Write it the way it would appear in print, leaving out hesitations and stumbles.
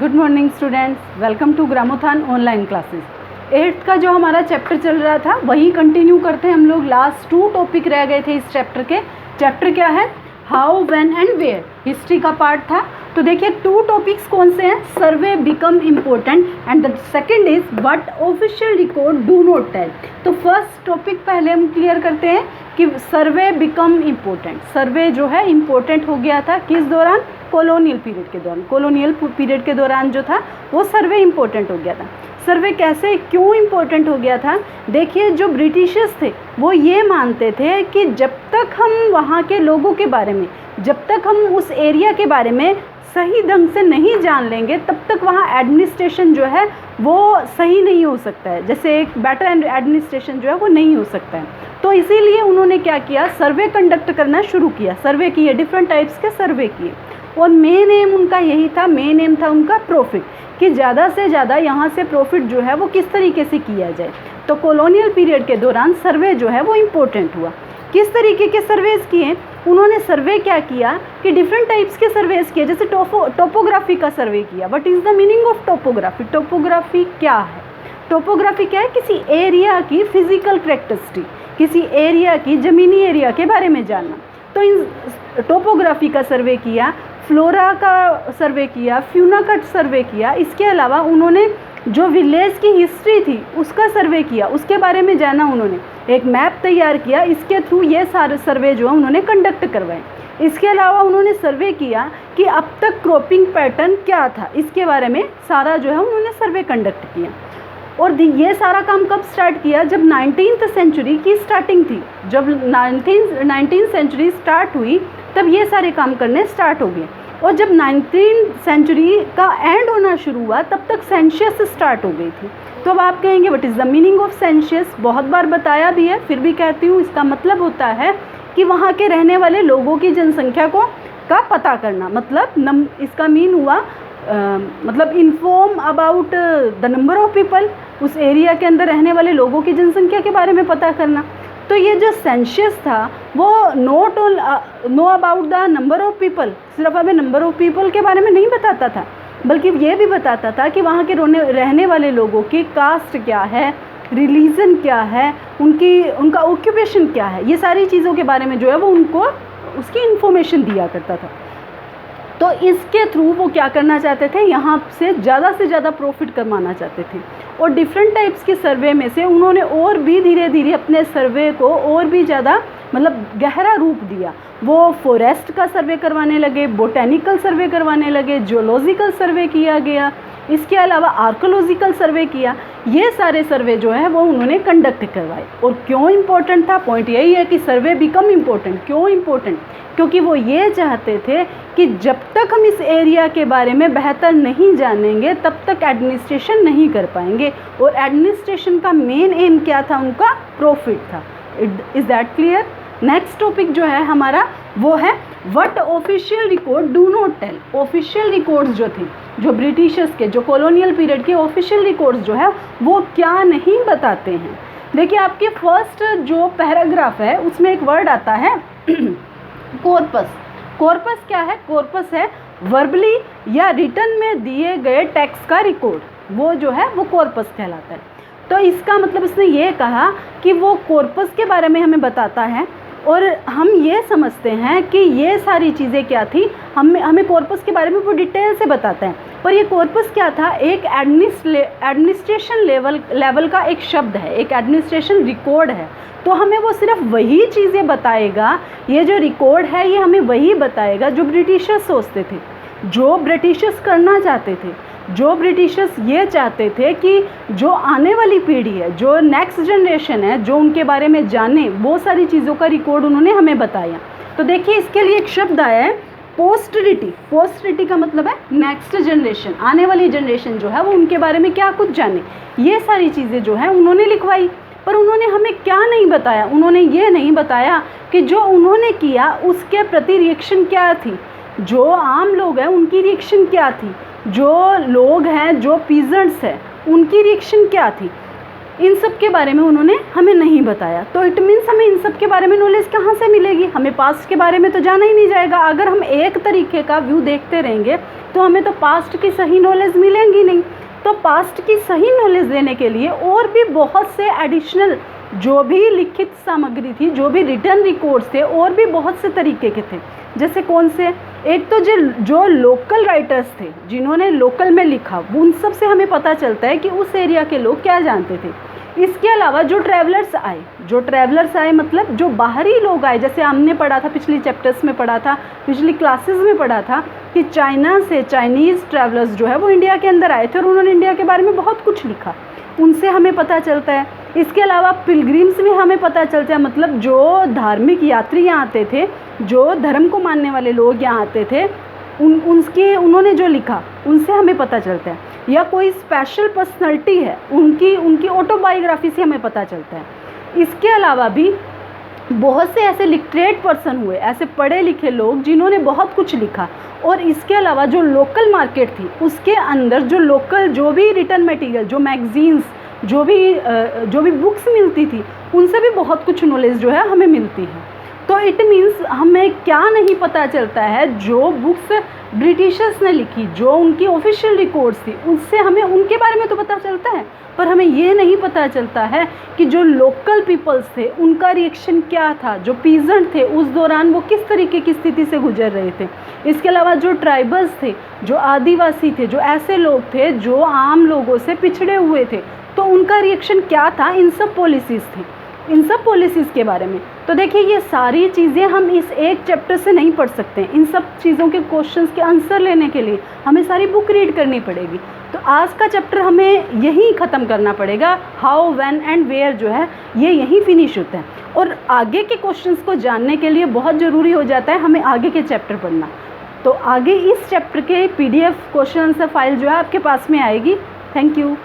Good morning students, welcome to Gramothan online classes. 8th का जो हमारा चैप्टर चल रहा था वही कंटिन्यू करते हैं हम लोग। लास्ट 2 टॉपिक रह गए थे इस चैप्टर के। चैप्टर क्या है? How, when and where, history का पार्ट था। तो देखिए 2 टॉपिक्स कौन से हैं? Survey become important and the second is what official record do not tell. तो फर्स्ट टॉपिक पहले हम क्लियर करते हैं कि सर्वे बिकम इम्पोर्टेंट। सर्वे जो है इम्पोर्टेंट हो गया था किस दौरान? कॉलोनियल पीरियड के दौरान। कॉलोनियल पीरियड के दौरान जो था वो सर्वे इम्पोर्टेंट हो गया था। सर्वे कैसे, क्यों इम्पोर्टेंट हो गया था? देखिए जो ब्रिटिशर्स थे वो ये मानते थे कि जब तक हम वहाँ के लोगों के बारे में, जब तक हम उस एरिया के बारे में सही ढंग से नहीं जान लेंगे तब तक वहाँ एडमिनिस्ट्रेशन जो है वो सही नहीं हो सकता है। जैसे एक बेटर एडमिनिस्ट्रेशन जो है वो नहीं हो सकता है। तो इसीलिए उन्होंने क्या किया, सर्वे कंडक्ट करना शुरू किया। सर्वे किए, डिफरेंट टाइप्स के सर्वे किए और मेन एम उनका यही था, मेन एम था उनका प्रॉफिट, कि ज़्यादा से ज़्यादा यहाँ से प्रॉफिट जो है वो किस तरीके से किया जाए। तो कॉलोनियल पीरियड के दौरान सर्वे जो है वो इम्पोर्टेंट हुआ। किस तरीके के सर्वेज किए उन्होंने? सर्वे क्या किया कि डिफरेंट टाइप्स के सर्वेज किए। जैसे टोपोग्राफी का सर्वे किया। What is the meaning of topography? Topography क्या है? टोपोग्राफी क्या है? किसी एरिया की फिजिकल करेक्टरिस्टिक, किसी एरिया की ज़मीनी एरिया के बारे में जानना। तो इन टोपोग्राफी का सर्वे किया, फ्लोरा का सर्वे किया, फ्यूना का सर्वे किया। इसके अलावा उन्होंने जो विलेज की हिस्ट्री थी उसका सर्वे किया, उसके बारे में जाना। उन्होंने एक मैप तैयार किया, इसके थ्रू ये सारे सर्वे जो है उन्होंने कंडक्ट करवाए। इसके अलावा उन्होंने सर्वे किया कि अब तक क्रॉपिंग पैटर्न क्या था, इसके बारे में सारा जो है उन्होंने सर्वे कंडक्ट किया। और ये सारा काम कब स्टार्ट किया? जब 19th सेंचुरी की स्टार्टिंग थी। जब 19th सेंचुरी स्टार्ट हुई तब ये सारे काम करने स्टार्ट हो गए। और जब 19th सेंचुरी का एंड होना शुरू हुआ तब तक सेंसस स्टार्ट हो गई थी। तो अब आप कहेंगे what is the meaning of census? बहुत बार बताया भी है, फिर भी कहती हूँ। इसका मतलब होता है कि वहाँ के रहने वाले लोगों की जनसंख्या का पता करना। मतलब इसका मीन हुआ मतलब inform about the number of people, उस एरिया के अंदर रहने वाले लोगों की जनसंख्या के बारे में पता करना। तो ये जो सेंसस था वो not know about the number of people, सिर्फ हमें नंबर ऑफ पीपल के बारे में नहीं बताता था, बल्कि ये भी बताता था कि वहाँ के रहने वाले लोगों की कास्ट क्या है, रिलीजन क्या है, उनका ऑक्यूपेशन क्या है, ये सारी चीज़ों के बारे में जो है वो उनको उसकी इन्फॉर्मेशन दिया करता था। तो इसके थ्रू वो क्या करना चाहते थे? यहाँ से ज़्यादा प्रॉफिट कमाना चाहते थे। और डिफरेंट टाइप्स के सर्वे में से उन्होंने और भी धीरे धीरे अपने सर्वे को और भी ज़्यादा मतलब गहरा रूप दिया। वो फॉरेस्ट का सर्वे करवाने लगे, बोटेनिकल सर्वे करवाने लगे, जियोलॉजिकल सर्वे किया गया, इसके अलावा आर्कोलॉजिकल सर्वे किया। ये सारे सर्वे जो है वो उन्होंने कंडक्ट करवाए। और क्यों इम्पोर्टेंट था? पॉइंट यही है कि सर्वे बिकम इम्पोर्टेंट। क्यों इम्पोर्टेंट? क्योंकि वो ये चाहते थे कि जब तक हम इस एरिया के बारे में बेहतर नहीं जानेंगे तब तक एडमिनिस्ट्रेशन नहीं कर पाएंगे। और एडमिनिस्ट्रेशन का मेन एम क्या था? उनका प्रॉफिट था। Is that clear? Next topic जो है हमारा वो है what official record do not tell. Official records जो थे, जो ब्रिटिशर्स के, जो कॉलोनियल पीरियड के ऑफिशियल रिकॉर्ड्स जो है वो क्या नहीं बताते हैं। देखिए आपके फर्स्ट जो पैराग्राफ है उसमें एक वर्ड आता है कॉर्पस। कॉर्पस क्या है? कॉर्पस है वर्बली या रिटन में दिए गए टेक्स्ट का रिकॉर्ड, वो जो है वो कॉर्पस कहलाता है। तो इसका मतलब इसने ये कहा कि वो कॉर्पस के बारे में हमें बताता है और हम ये समझते हैं कि ये सारी चीज़ें क्या थी, हमें कॉर्पस के बारे में वो डिटेल से बताते हैं। पर ये कॉर्पस क्या था? एक एडमिनिस्ट्रेशन लेवल का एक शब्द है, एक एडमिनिस्ट्रेशन रिकॉर्ड है। तो हमें वो सिर्फ वही चीज़ें बताएगा, ये जो रिकॉर्ड है ये हमें वही बताएगा जो ब्रिटिशर्स सोचते थे, जो ब्रिटिशर्स करना चाहते थे, जो ब्रिटिशर्स ये चाहते थे कि जो आने वाली पीढ़ी है, जो नेक्स्ट जनरेशन है, जो उनके बारे में जाने, वो सारी चीज़ों का रिकॉर्ड उन्होंने हमें बताया। तो देखिए इसके लिए एक शब्द आया है पोस्टरिटी। पोस्टरिटी का मतलब है नेक्स्ट जनरेशन, आने वाली जनरेशन जो है वो उनके बारे में क्या कुछ जाने। ये सारी चीज़ें जो है उन्होंने लिखवाई। पर उन्होंने हमें क्या नहीं बताया? उन्होंने ये नहीं बताया कि जो उन्होंने किया उसके प्रति रिएक्शन क्या थी, जो आम लोग हैं उनकी रिएक्शन क्या थी, जो लोग हैं जो पीजेंट्स हैं उनकी रिएक्शन क्या थी। इन सब के बारे में उन्होंने हमें नहीं बताया। तो इट मीन्स हमें इन सब के बारे में नॉलेज कहाँ से मिलेगी? हमें पास्ट के बारे में तो जाना ही नहीं जाएगा। अगर हम एक तरीके का व्यू देखते रहेंगे तो हमें तो पास्ट की सही नॉलेज मिलेंगी नहीं। तो पास्ट की सही नॉलेज देने के लिए और भी बहुत से एडिशनल जो भी लिखित सामग्री थी, जो भी रिटर्न रिकॉर्ड्स थे, और भी बहुत से तरीके के थे। जैसे कौन से? एक तो जो लोकल राइटर्स थे जिन्होंने लोकल में लिखा, उन सब से हमें पता चलता है कि उस एरिया के लोग क्या जानते थे। इसके अलावा जो ट्रैवलर्स आए मतलब जो बाहरी लोग आए, जैसे हमने पढ़ा था पिछली चैप्टर्स में पढ़ा था, पिछली क्लासेस में पढ़ा था कि चाइना से चाइनीज़ ट्रैवलर्स जो है वो इंडिया के अंदर आए थे और उन्होंने इंडिया के बारे में बहुत कुछ लिखा, उनसे हमें पता चलता है। इसके अलावा पिलग्रिम्स में हमें पता चलता है, मतलब जो धार्मिक यात्री यहाँ आते थे, जो धर्म को मानने वाले लोग यहाँ आते थे, उन्होंने जो लिखा उनसे हमें पता चलता है। या कोई स्पेशल पर्सनैलिटी है, उनकी ऑटोबायोग्राफी से हमें पता चलता है। इसके अलावा भी बहुत से ऐसे लिटरेट पर्सन हुए, ऐसे पढ़े लिखे लोग जिन्होंने बहुत कुछ लिखा। और इसके अलावा जो लोकल मार्केट थी उसके अंदर जो भी रिटर्न मटेरियल, जो मैगजीन्स, जो भी बुक्स मिलती थी, उनसे भी बहुत कुछ नॉलेज जो है हमें मिलती है। तो इट मीन्स हमें क्या नहीं पता चलता है, जो बुक्स ब्रिटिशर्स ने लिखी, जो उनकी ऑफिशियल रिकॉर्ड्स थी, उससे हमें उनके बारे में तो पता चलता है, पर हमें ये नहीं पता चलता है कि जो लोकल पीपल्स थे उनका रिएक्शन क्या था, जो पीजेंट थे उस दौरान वो किस तरीके की स्थिति से गुजर रहे थे। इसके अलावा जो ट्राइबल्स थे, जो आदिवासी थे, जो ऐसे लोग थे जो आम लोगों से पिछड़े हुए थे, तो उनका रिएक्शन क्या था, इन सब पॉलिसीज़ के बारे में। तो देखिए ये सारी चीज़ें हम इस एक चैप्टर से नहीं पढ़ सकते। इन सब चीज़ों के क्वेश्चंस के आंसर लेने के लिए हमें सारी बुक रीड करनी पड़ेगी। तो आज का चैप्टर हमें यहीं ख़त्म करना पड़ेगा। हाउ, व्हेन एंड वेयर जो है ये यहीं फिनिश होता है। और आगे के क्वेश्चंस को जानने के लिए बहुत ज़रूरी हो जाता है हमें आगे के चैप्टर पढ़ना। तो आगे इस चैप्टर के PDF क्वेश्चन आंसर फाइल जो है आपके पास में आएगी। Thank you.